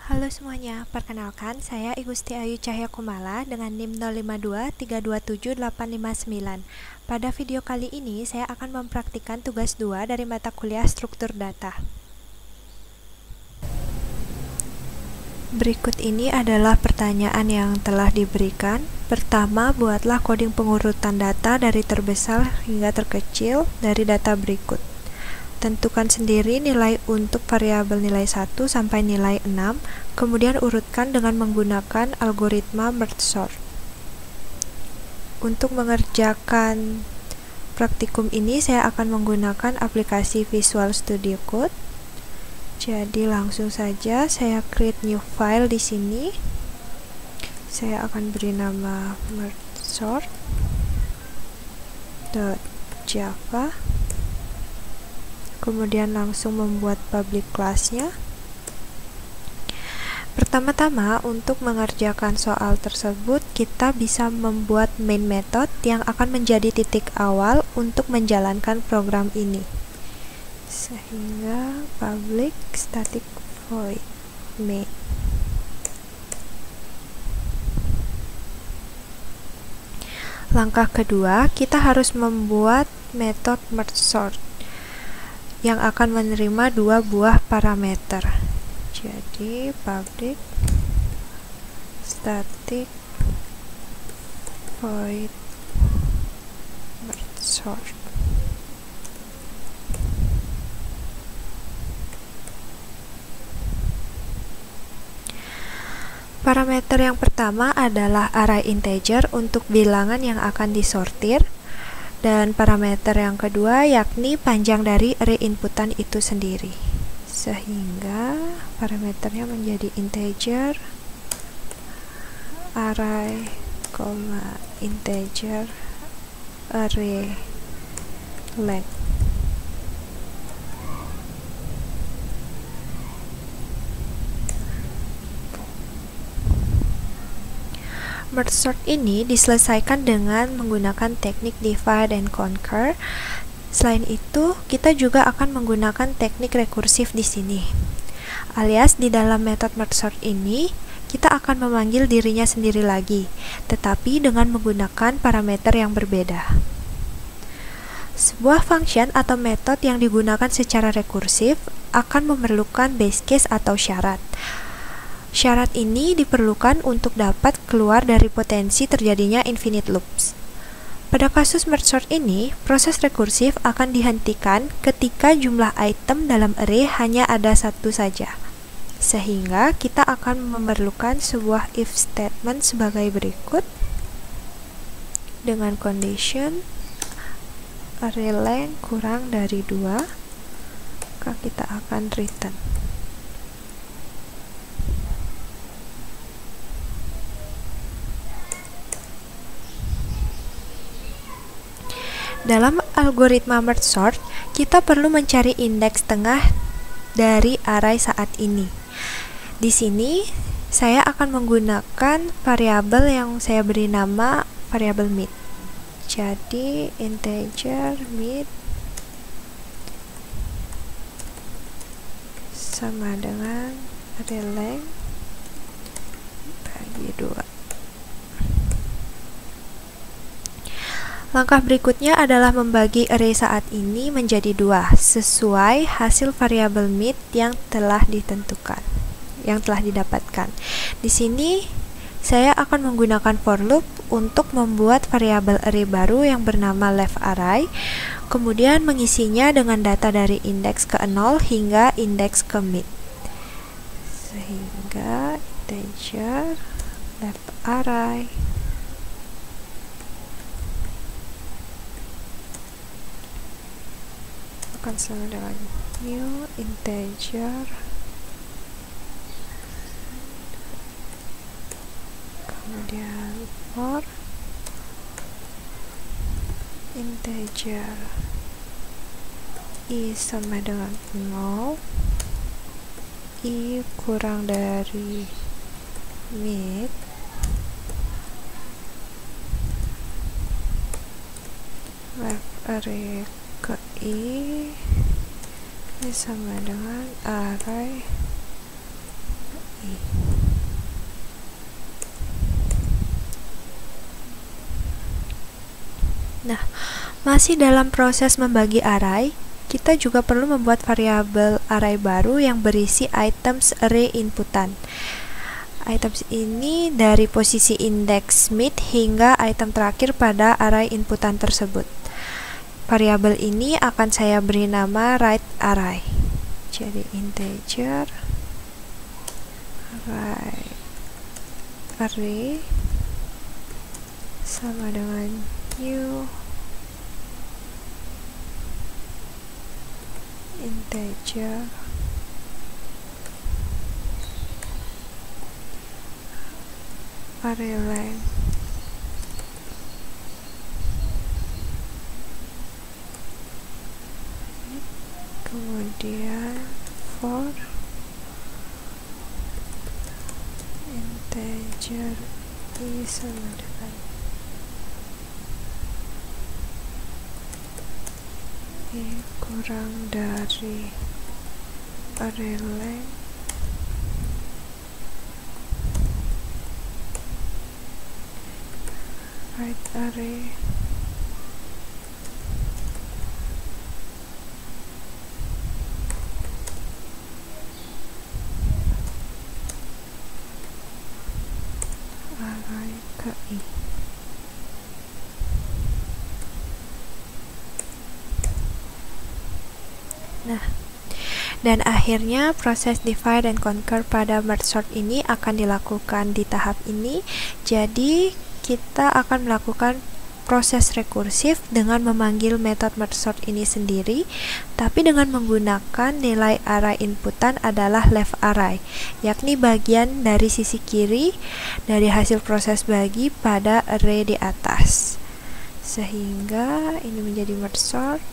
Halo semuanya, perkenalkan saya Igusti Ayu Cahyakumala dengan NIM 0523278859. Pada video kali ini saya akan mempraktikkan tugas 2 dari mata kuliah struktur data. Berikut ini adalah pertanyaan yang telah diberikan. Pertama, buatlah coding pengurutan data dari terbesar hingga terkecil dari data berikut. Tentukan sendiri nilai untuk variabel nilai 1 sampai nilai 6, kemudian urutkan dengan menggunakan algoritma merge sort. Untuk mengerjakan praktikum ini saya akan menggunakan aplikasi Visual Studio Code. Jadi langsung saja saya create new file di sini. Saya akan beri nama merge sort.java. Kemudian langsung membuat public class-nya. Pertama-tama, untuk mengerjakan soal tersebut, kita bisa membuat main method yang akan menjadi titik awal untuk menjalankan program ini. Sehingga public static void main. Langkah kedua, kita harus membuat metode merge sort yang akan menerima dua buah parameter. Jadi public static void merge sort. Parameter yang pertama adalah array integer untuk bilangan yang akan disortir, dan parameter yang kedua yakni panjang dari array inputan itu sendiri. Sehingga parameternya menjadi integer array, integer array length. Merge sort ini diselesaikan dengan menggunakan teknik divide and conquer. Selain itu, kita juga akan menggunakan teknik rekursif di sini. Alias di dalam metode merge sort ini, kita akan memanggil dirinya sendiri lagi, tetapi dengan menggunakan parameter yang berbeda. Sebuah function atau metode yang digunakan secara rekursif akan memerlukan base case atau syarat. Syarat ini diperlukan untuk dapat keluar dari potensi terjadinya infinite loops. Pada kasus merge sort ini, proses rekursif akan dihentikan ketika jumlah item dalam array hanya ada satu saja. Sehingga kita akan memerlukan sebuah if statement sebagai berikut. Dengan condition array length kurang dari 2, maka kita akan return. Dalam algoritma merge sort, kita perlu mencari indeks tengah dari array saat ini. Di sini, saya akan menggunakan variabel yang saya beri nama variabel mid. Jadi, integer mid sama dengan array length bagi 2. Langkah berikutnya adalah membagi array saat ini menjadi 2 sesuai hasil variabel mid yang telah ditentukan, yang telah didapatkan. Di sini saya akan menggunakan for loop untuk membuat variabel array baru yang bernama left array, kemudian mengisinya dengan data dari indeks ke 0 hingga indeks ke mid. Sehingga integer left array akan sama dengan new integer kemudian for integer i sama dengan 0, i kurang dari mid, left array ke i ini sama dengan array I. Nah, masih dalam proses membagi array, kita juga perlu membuat variabel array baru yang berisi items array inputan. Items ini dari posisi indeks mid hingga item terakhir pada array inputan tersebut. Variabel ini akan saya beri nama write array. Jadi integer write array sama dengan new integer array length kemudian for integer i sama dengan i kurang dari array length write array array ke i. Nah, dan akhirnya proses divide and conquer pada merge sort ini akan dilakukan di tahap ini. Jadi kita akan melakukan proses rekursif dengan memanggil metode merge sort ini sendiri, tapi dengan menggunakan nilai array inputan adalah left array, yakni bagian dari sisi kiri dari hasil proses bagi pada array di atas. Sehingga ini menjadi merge sort.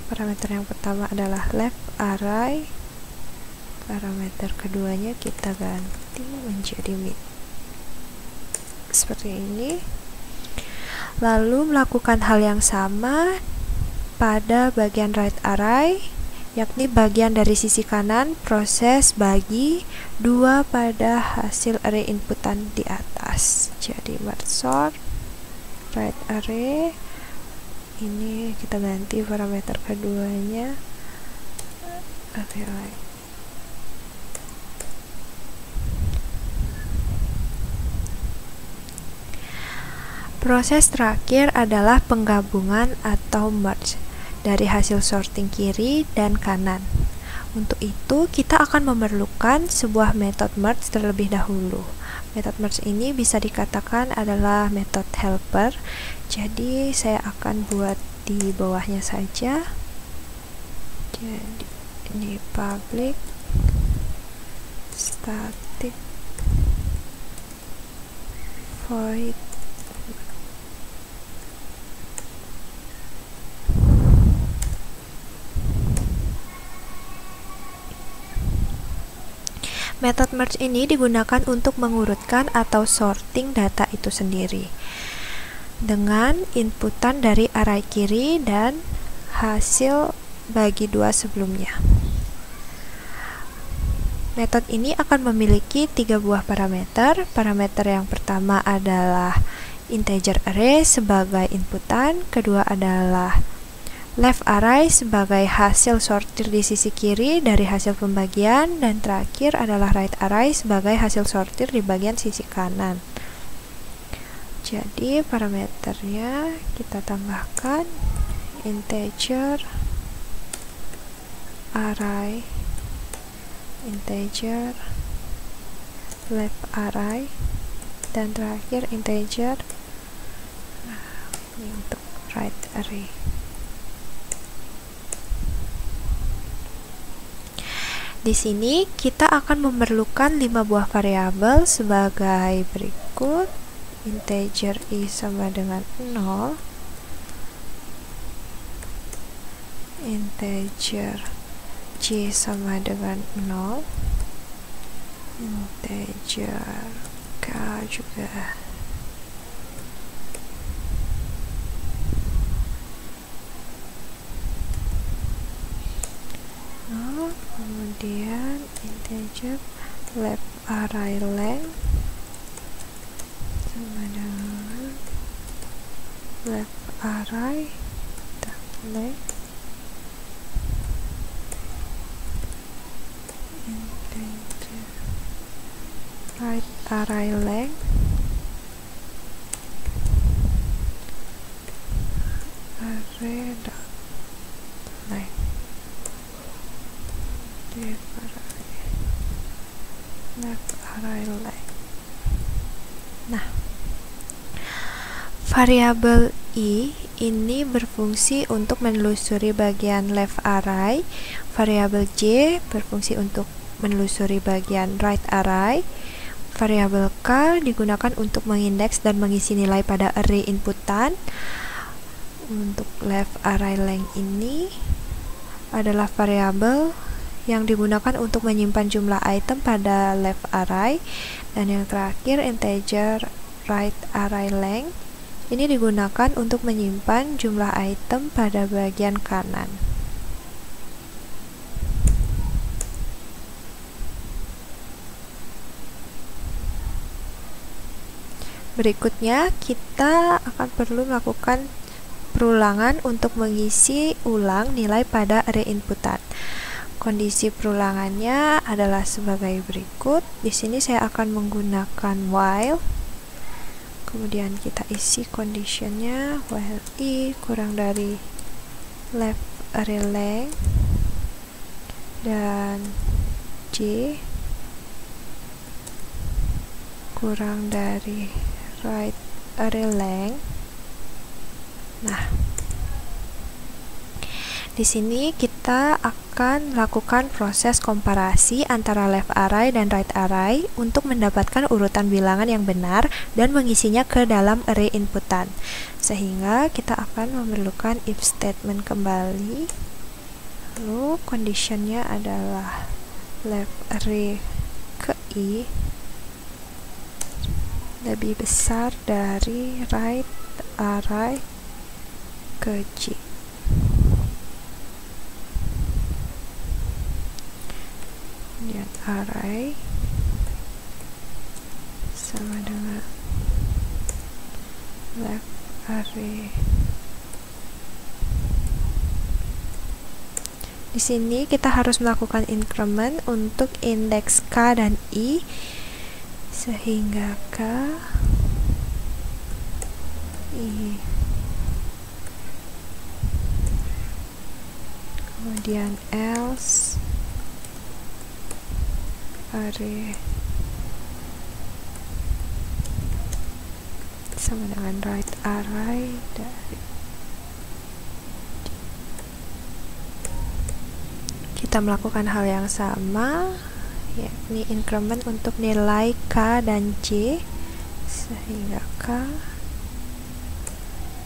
Parameter yang pertama adalah left array, parameter keduanya kita ganti menjadi mid seperti ini. Lalu melakukan hal yang sama pada bagian right array, yakni bagian dari sisi kanan proses bagi 2 pada hasil array inputan di atas. Jadi merge sort right array, ini kita ganti parameter keduanya array length. Proses terakhir adalah penggabungan atau merge dari hasil sorting kiri dan kanan. Untuk itu, kita akan memerlukan sebuah metode merge terlebih dahulu. Metode merge ini bisa dikatakan adalah metode helper. Jadi, saya akan buat di bawahnya saja. Jadi, ini public static void Metode merge ini digunakan untuk mengurutkan atau sorting data itu sendiri dengan inputan dari array kiri dan hasil bagi 2 sebelumnya. Metode ini akan memiliki 3 buah parameter. Parameter yang pertama adalah integer array sebagai inputan, kedua adalah left array sebagai hasil sortir di sisi kiri dari hasil pembagian, dan terakhir adalah right array sebagai hasil sortir di bagian sisi kanan. Jadi parameternya kita tambahkan integer array, integer left array, dan terakhir integer ini untuk right array. Di sini kita akan memerlukan 5 buah variabel sebagai berikut. Integer i sama dengan 0, integer j sama dengan 0, integer k juga kemudian integer left array length sama dengan left array length integer right array length array dot length left array length. Nah, variabel i ini berfungsi untuk menelusuri bagian left array, variabel j berfungsi untuk menelusuri bagian right array, variabel k digunakan untuk mengindeks dan mengisi nilai pada array inputan. Untuk left array length ini adalah variabel yang digunakan untuk menyimpan jumlah item pada left array, dan yang terakhir integer right array length ini digunakan untuk menyimpan jumlah item pada bagian kanan. Berikutnya kita akan perlu melakukan perulangan untuk mengisi ulang nilai pada array inputan. Kondisi perulangannya adalah sebagai berikut. Di sini saya akan menggunakan while. Kemudian kita isi conditionnya while i kurang dari left array length dan j kurang dari right array length. Nah, di sini kita akan melakukan proses komparasi antara left array dan right array untuk mendapatkan urutan bilangan yang benar dan mengisinya ke dalam array inputan. Sehingga kita akan memerlukan if statement kembali. Lalu conditionnya adalah left array ke i lebih besar dari right array ke j. Kemudian array sama dengan left array. Di sini kita harus melakukan increment untuk indeks k dan i, sehingga k i kemudian else array sama dengan right array dari kita melakukan hal yang sama, yakni increment untuk nilai k dan j, sehingga k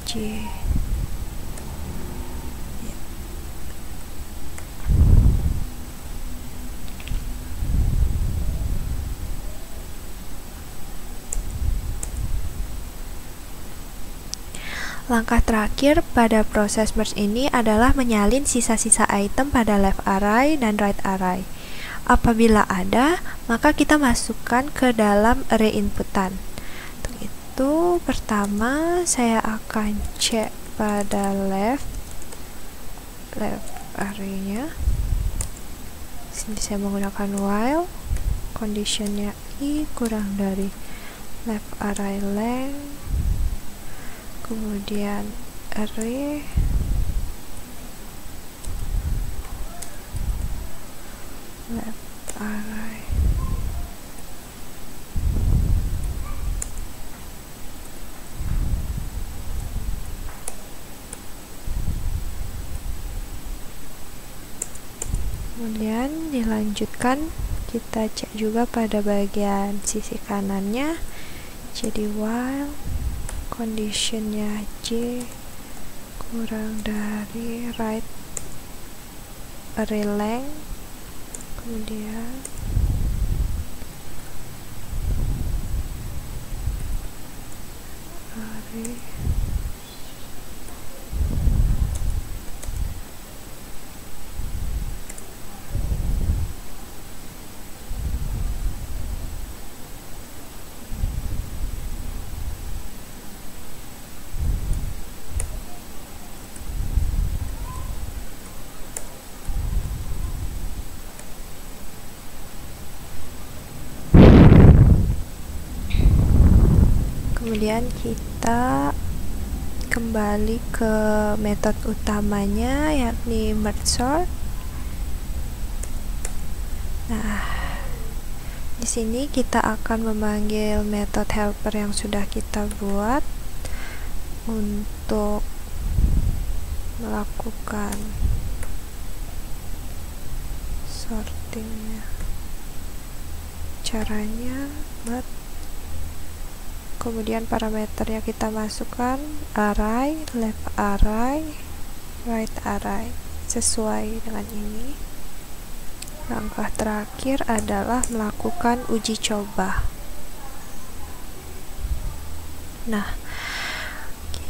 j Langkah terakhir pada proses merge ini adalah menyalin sisa-sisa item pada left array dan right array. Apabila ada, maka kita masukkan ke dalam array inputan. Untuk itu, pertama saya akan cek pada left array-nya. Sini saya menggunakan while, conditionnya i kurang dari left array length, kemudian array left array kemudian dilanjutkan, kita cek juga pada bagian sisi kanannya, jadi while conditionnya j kurang dari right array length, kemudian array kemudian kita kembali ke metode utamanya, yakni merge sort. Nah, di sini kita akan memanggil metode helper yang sudah kita buat untuk melakukan sortingnya. Caranya buat, kemudian parameternya kita masukkan array, left array, right array sesuai dengan ini. Langkah terakhir adalah melakukan uji coba. Nah,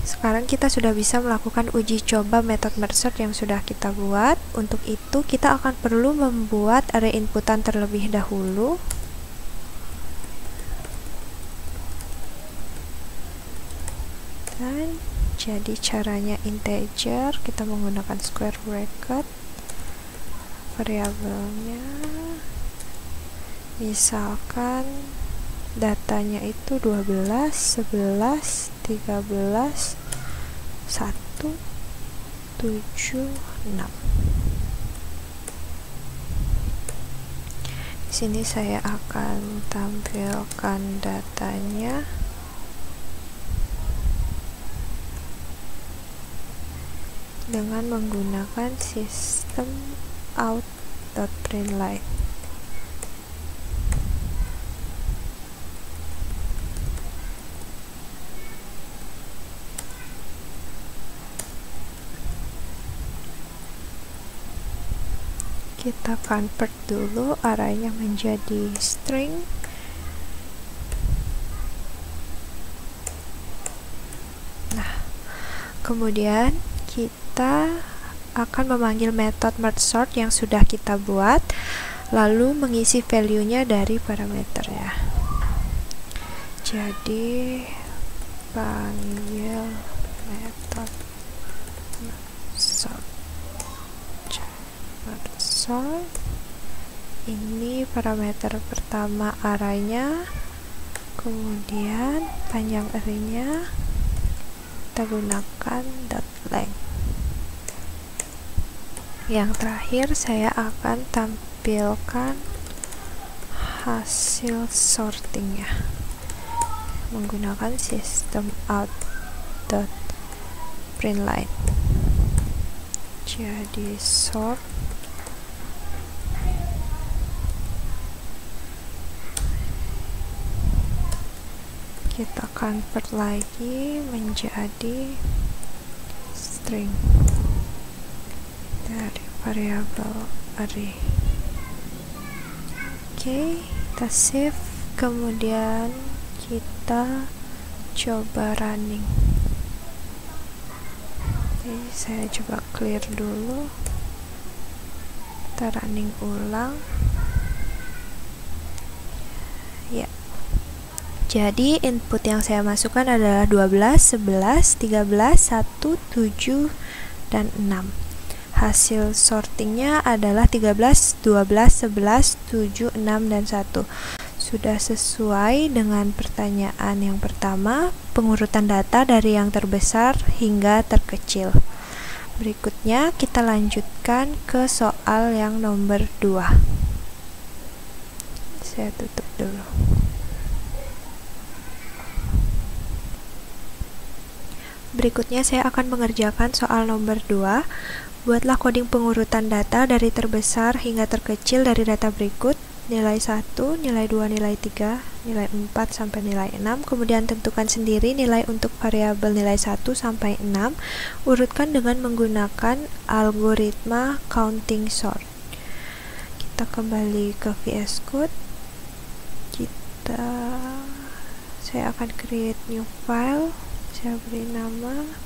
sekarang kita sudah bisa melakukan uji coba metode merge sort yang sudah kita buat. Untuk itu kita akan perlu membuat array inputan terlebih dahulu. Dan jadi caranya integer, kita menggunakan square bracket. Variabelnya misalkan datanya itu 12, 11, 13, 1, 7, 6. Di sini saya akan tampilkan datanya. Dengan menggunakan sistem out.println. Kita convert dulu arraynya menjadi string. Nah, kemudian kita akan memanggil metode merge sort yang sudah kita buat, lalu mengisi value-nya dari parameternya. Jadi panggil metode merge sort. Ini parameter pertama arraynya, kemudian panjang arraynya kita gunakan .length. Yang terakhir saya akan tampilkan hasil sortingnya menggunakan sistem out.println. Jadi sort kita convert lagi menjadi string dari variabel array. Oke, kita save, kemudian kita coba running. Oke, saya coba clear dulu, kita running ulang. Ya, jadi input yang saya masukkan adalah 12, 11, 13, 1, 7, dan 6. Hasil sortingnya adalah 13, 12, 11, 7, 6, dan 1. Sudah sesuai dengan pertanyaan yang pertama, pengurutan data dari yang terbesar hingga terkecil. Berikutnya kita lanjutkan ke soal yang nomor 2. Saya tutup dulu. Berikutnya saya akan mengerjakan soal nomor 2. Buatlah coding pengurutan data dari terbesar hingga terkecil dari data berikut: nilai 1, nilai 2, nilai 3, nilai 4 sampai nilai 6. Kemudian tentukan sendiri nilai untuk variabel nilai 1 sampai 6. Urutkan dengan menggunakan algoritma counting sort. Kita kembali ke VS Code. Saya akan create new file. Saya beri nama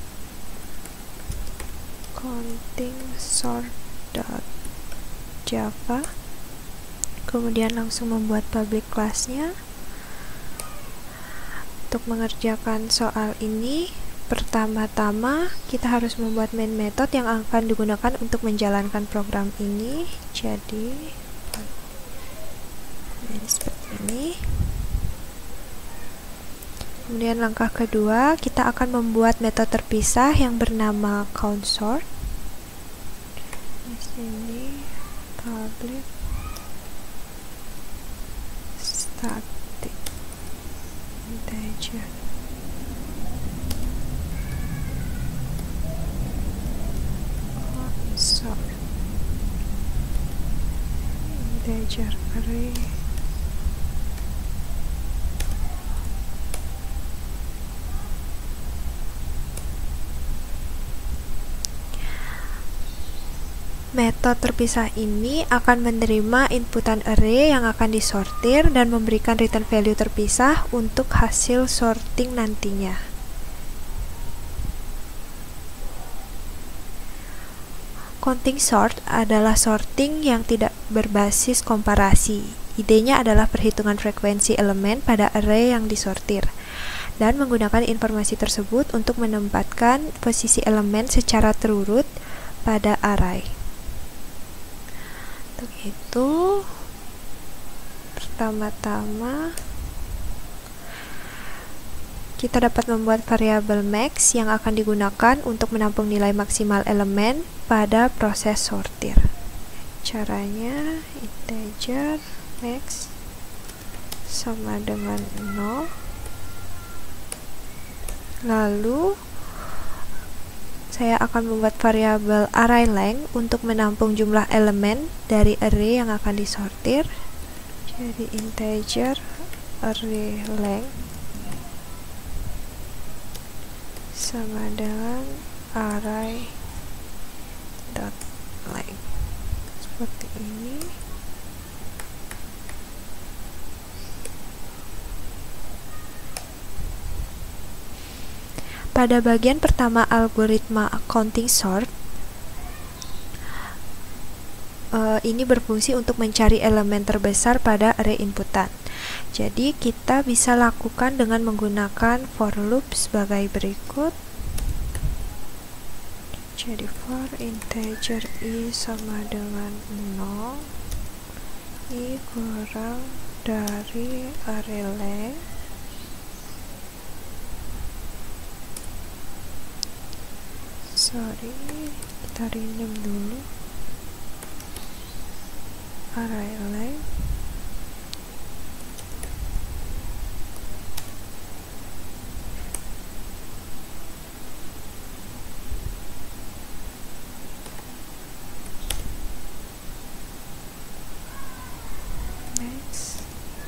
counting sort.java. Kemudian langsung membuat public class-nya. Untuk mengerjakan soal ini, pertama-tama kita harus membuat main method yang akan digunakan untuk menjalankan program ini. Jadi seperti ini. Kemudian langkah kedua, kita akan membuat metode terpisah yang bernama countSort. Di sini public static integer. CountSort integer array. Metode terpisah ini akan menerima inputan array yang akan disortir dan memberikan return value terpisah untuk hasil sorting nantinya. Counting sort adalah sorting yang tidak berbasis komparasi. Idenya adalah perhitungan frekuensi elemen pada array yang disortir, dan menggunakan informasi tersebut untuk menempatkan posisi elemen secara terurut pada array. Untuk itu, pertama-tama kita dapat membuat variabel max yang akan digunakan untuk menampung nilai maksimal elemen pada proses sortir. Caranya integer max sama dengan 0. Lalu saya akan membuat variabel array length untuk menampung jumlah elemen dari array yang akan disortir. Jadi integer array length sama dengan array dot length. Seperti ini. Pada bagian pertama algoritma counting sort, ini berfungsi untuk mencari elemen terbesar pada array inputan. Jadi kita bisa lakukan dengan menggunakan for loop sebagai berikut. Jadi for integer i sama dengan 0, i kurang dari array length kita rename dulu array length max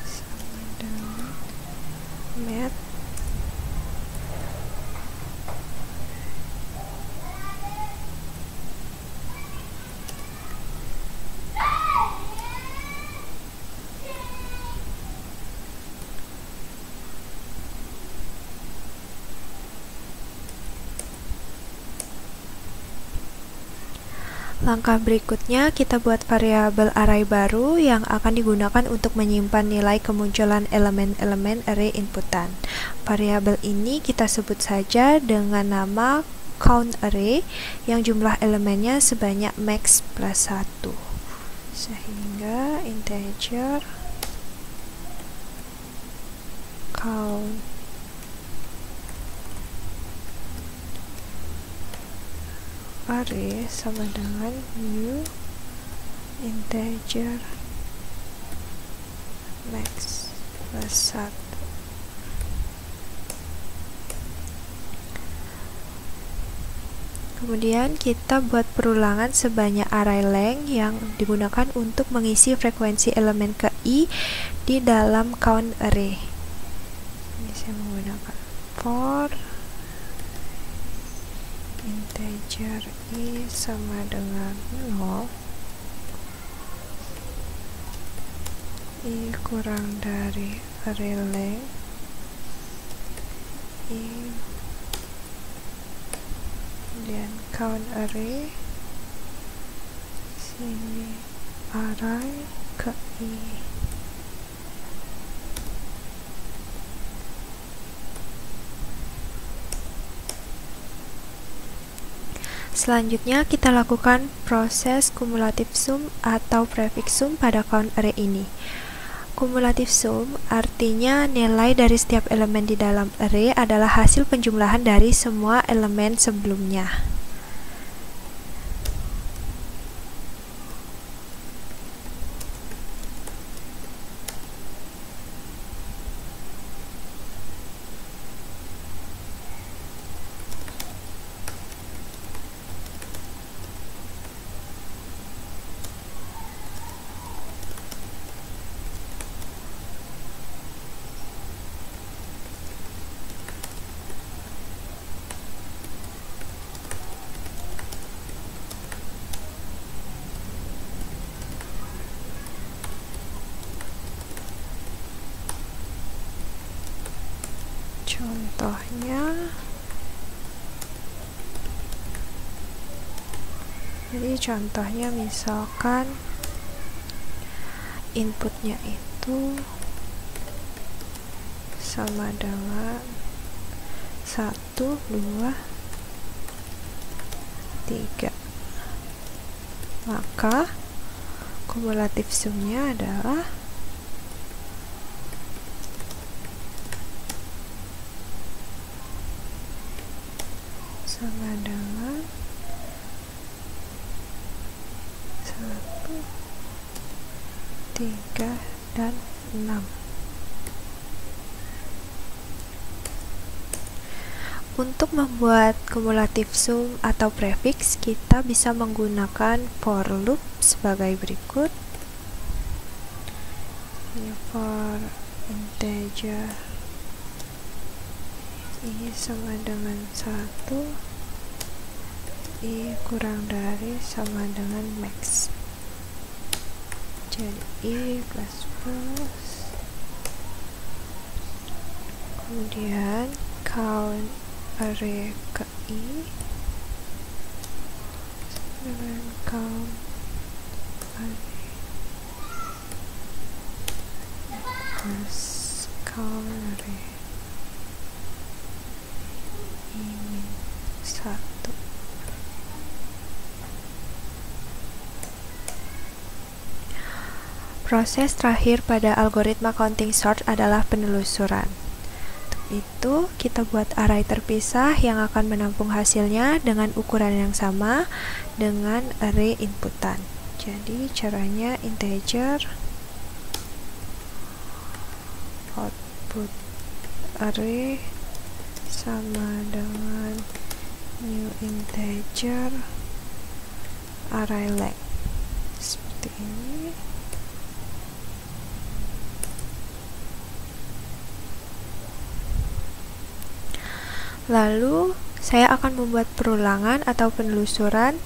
sama dengan math Langkah berikutnya, kita buat variabel array baru yang akan digunakan untuk menyimpan nilai kemunculan elemen-elemen array inputan. Variabel ini kita sebut saja dengan nama count array yang jumlah elemennya sebanyak max plus 1. Sehingga integer count array sama dengan new integer max plus 1. Kemudian kita buat perulangan sebanyak array length yang digunakan untuk mengisi frekuensi elemen ke i di dalam count array. Ini saya menggunakan for integer i sama dengan 0, i kurang dari array length i, kemudian count array sini array ke i. Selanjutnya kita lakukan proses cumulative sum atau prefix sum pada count array ini. Cumulative sum artinya nilai dari setiap elemen di dalam array adalah hasil penjumlahan dari semua elemen sebelumnya. Contohnya misalkan inputnya itu sama dengan 1, 2, 3, maka kumulatif sumnya adalah sama dengan 1, 3, dan 6. Untuk membuat kumulatif sum atau prefix, kita bisa menggunakan for loop sebagai berikut. Ini for integer i sama dengan 1, i kurang dari sama dengan max. Jadi i plus kemudian count array ke i dengan count array plus count array i min 1. Proses terakhir pada algoritma counting sort adalah penelusuran. Untuk itu, kita buat array terpisah yang akan menampung hasilnya dengan ukuran yang sama dengan array inputan. Jadi, caranya integer output array sama dengan new integer array length. Seperti ini. Lalu, saya akan membuat perulangan atau penelusuran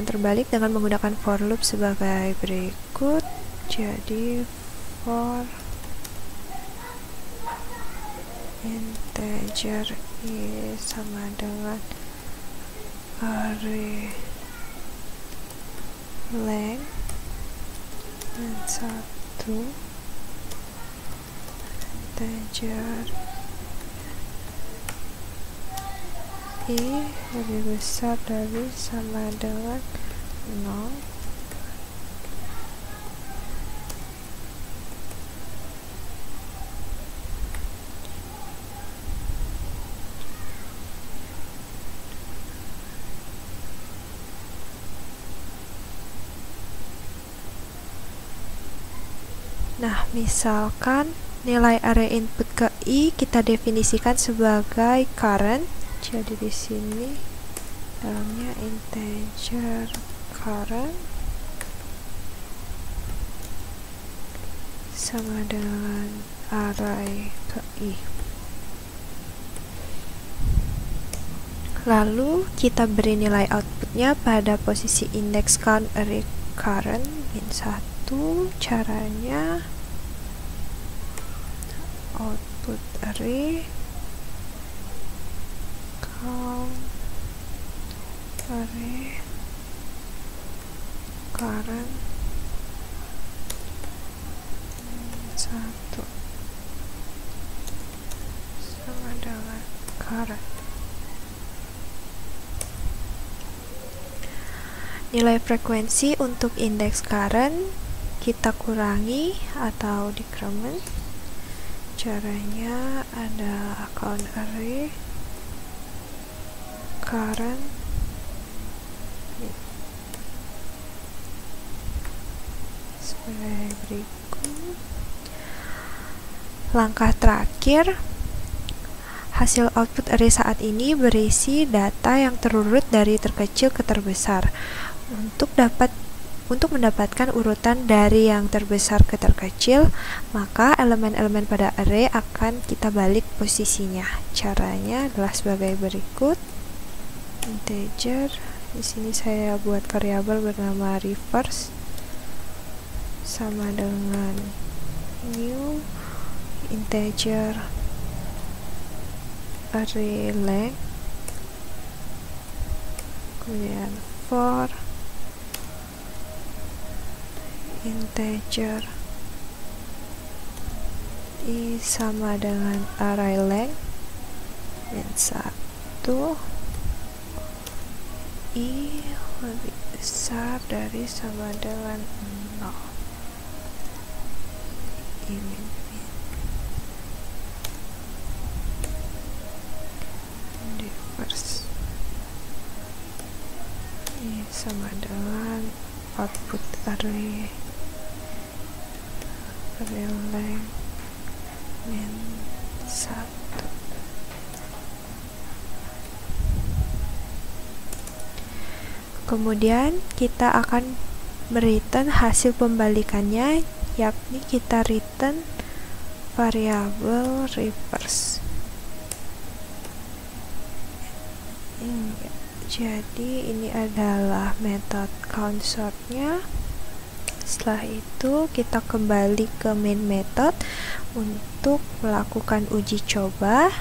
terbalik dengan menggunakan for loop sebagai berikut. Jadi, for integer i sama dengan array length dan 1 integer i lebih besar dari sama dengan 0. Nah, misalkan nilai array input ke i kita definisikan sebagai current. Jadi di sini dalamnya integer current sama dengan array ke i. Lalu kita beri nilai outputnya pada posisi index count array current min 1. Caranya output array count array current 1 sama dengan current. Nilai frekuensi untuk indeks current kita kurangi atau decrement. Caranya ada account array, current, sebagai berikut. Langkah terakhir, hasil output array saat ini berisi data yang terurut dari terkecil ke terbesar. Untuk mendapatkan urutan dari yang terbesar ke terkecil, maka elemen-elemen pada array akan kita balik posisinya. Caranya adalah sebagai berikut. Integer, di sini saya buat variabel bernama reverse sama dengan new integer array length, kemudian for integer i sama dengan array length min 1, i lebih besar dari sama dengan 0, i min reverse i sama dengan output array length min 1. Kemudian kita akan mereturn hasil pembalikannya, yakni kita return variabel reverse. Jadi ini adalah metode countSort-nya. Setelah itu kita kembali ke main method untuk melakukan uji coba.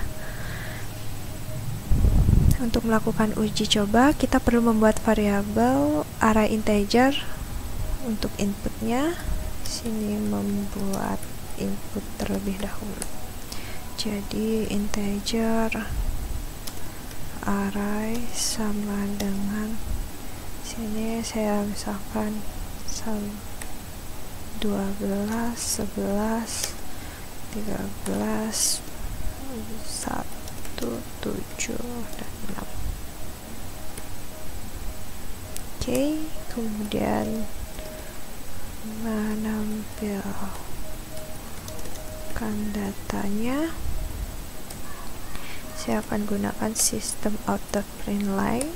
Untuk melakukan uji coba, kita perlu membuat variabel array integer untuk inputnya. Sini membuat input terlebih dahulu. Jadi integer array sama dengan, sini saya misalkan 12, 11, 13, 1, 7, dan 6. Oke, kemudian menampilkan datanya. Saya akan gunakan sistem auto print line.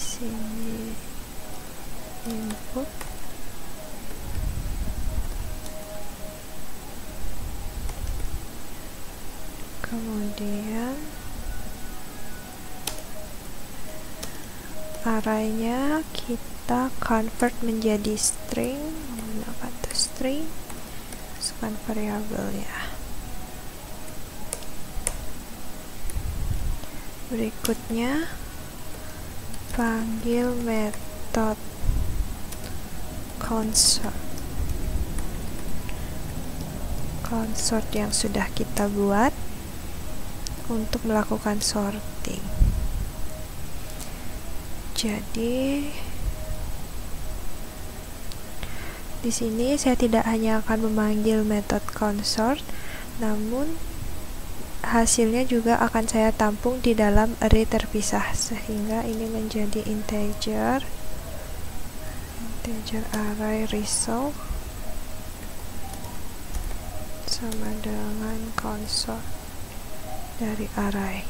Sini input, kemudian arraynya kita convert menjadi string menggunakan toString, masukkan variabelnya. Berikutnya panggil metode countSort yang sudah kita buat untuk melakukan sorting. Jadi di sini saya tidak hanya akan memanggil metode countSort, namun hasilnya juga akan saya tampung di dalam array terpisah, sehingga ini menjadi integer array result sama dengan countSort dari array.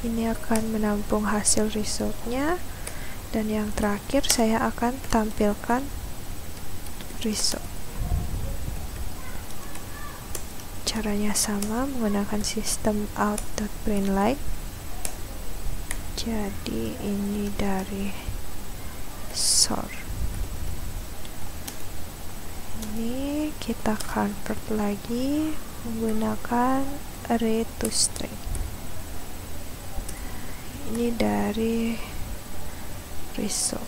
Ini akan menampung hasil resultnya, dan yang terakhir saya akan tampilkan result. Caranya sama, menggunakan sistem out.println. Jadi ini dari sort. Ini kita convert lagi menggunakan array to string. Ini dari result.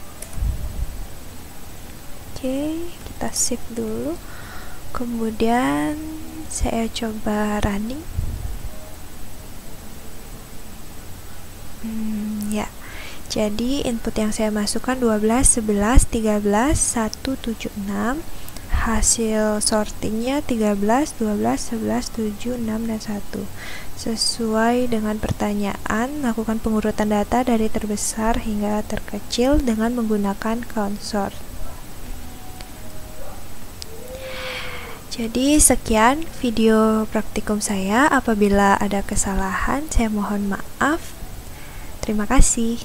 Oke, kita save dulu. Kemudian saya coba running. Ya, Jadi input yang saya masukkan 12, 11, 13, 1, 7, 6. Hasil sortingnya 13, 12, 11, 7, 6, dan 1. Sesuai dengan pertanyaan, lakukan pengurutan data dari terbesar hingga terkecil dengan menggunakan count sort. Jadi sekian video praktikum saya. Apabila ada kesalahan, saya mohon maaf. Terima kasih.